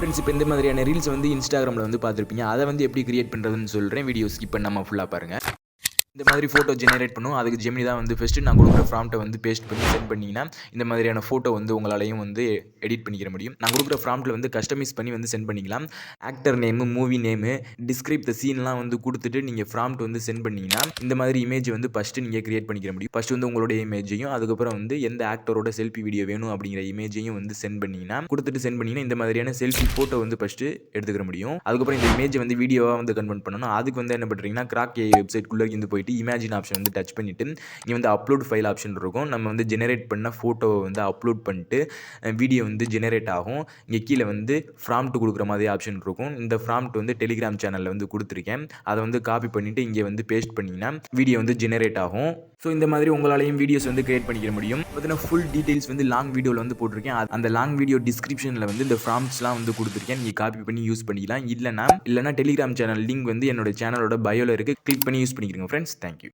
Friends இப்போ இந்த மாதிரியான ரீல்ஸ் வந்து இன்ஸ்டாகிராமில் வந்து பார்த்துருப்பீங்க. அதை வந்து எப்படி கிரியேட் பண்ணுறதுன்னு சொல்கிறேன். வீடியோ ஸ்கிப் பண்ணாமல் ஃபுல்லாக பாருங்கள். இந்த மாதிரி ஃபோட்டோ ஜெனரேட் பண்ணும். அதுக்கு ஜெமினி தான் வந்து ஃபஸ்ட்டு நான் கொடுக்குற ப்ராம்ப்ட்டை வந்து பேஸ்ட் பண்ணி சென்ட் பண்ணிங்கன்னா இந்த மாதிரியான ஃபோட்டோ வந்து உங்களாலையும் வந்து எடிட் பண்ணிக்கிற முடியும். நான் கொடுக்குற ப்ராம்ப்ட்டில் வந்து கஸ்டமைஸ் பண்ணி வந்து சென்ட் பண்ணிக்கலாம். Actor name, movie name, describe the சீன்லாம் வந்து கொடுத்துட்டு நீங்கள் ப்ராம்ப்ட் வந்து சென்ட் பண்ணிங்கன்னா இந்த மாதிரி இமேஜ் வந்து ஃபஸ்ட்டு நீங்கள் கிரியேட் பண்ணிக்கிற முடியும். ஃபஸ்ட்டு வந்து உங்களுடைய இமேஜையும் அதுக்கப்புறம் வந்து எந்த ஆக்டரோட செல்ஃபி வீடியோ வேணும் அப்படிங்கிற இமேஜையும் வந்து சென்ட் பண்ணிங்கன்னா இந்த மாதிரியான செல்ஃபி ஃபோட்டோ வந்து ஃபஸ்ட்டு எடுத்துக்கிற முடியும். அதுக்கப்புறம் இந்த இமேஜ் வந்து வீடியோவாக வந்து கன்வெர்ட் பண்ணணும். அதுக்கு வந்து என்ன பண்ணுறீங்கன்னா கிராக் ஏஐ வெப்சைட்குள்ளே இருந்து போயிட்டு இமேஜின் ஆப்ஷன் வந்து டச் பண்ணிவிட்டு இங்கே வந்து அப்லோட் ஃபைல் ஆப்ஷன் இருக்கும். நம்ம வந்து ஜெனரேட் பண்ண ஃபோட்டோவை வந்து அப்லோட் பண்ணிட்டு வீடியோ வந்து ஜெனரேட் ஆகும். இங்கே கீழே வந்து ப்ராம்ப்ட் கொடுக்குற மாதிரி ஆப்ஷன் இருக்கும். இந்த ப்ராம்ப்ட் வந்து டெலிகிராம் சேனலில் வந்து கொடுத்துருக்கேன். அதை வந்து காப்பி பண்ணிவிட்டு இங்கே வந்து பேஸ்ட் பண்ணிங்கன்னா வீடியோ வந்து ஜெனரேட் ஆகும். ஸோ இந்த மாதிரி உங்களாலையும் வீடியோஸ் வந்து கிரியேட் பண்ணிக்க முடியும். பார்த்தீங்கன்னா ஃபுல் டீட்டெயில்ஸ் வந்து லாங் வீடியோவில் வந்து போட்டிருக்கேன். அந்த லாங் வீடியோ டிஸ்கிரிப்ஷனில் வந்து இந்த ப்ராம்ப்ட்ஸ்லாம் வந்து கொடுத்துருக்கேன். நீங்கள் காப்பி பண்ணி யூஸ் பண்ணிக்கலாம். இல்லைனா டெலிகிராம் சேனல் லிங்க் வந்து என்னோட சேனலோட பயோவில் இருக்குது. கிளிக் பண்ணி யூஸ் பண்ணிக்கிறீங்க ஃப்ரெண்ட்ஸ். தேங்க்யூ.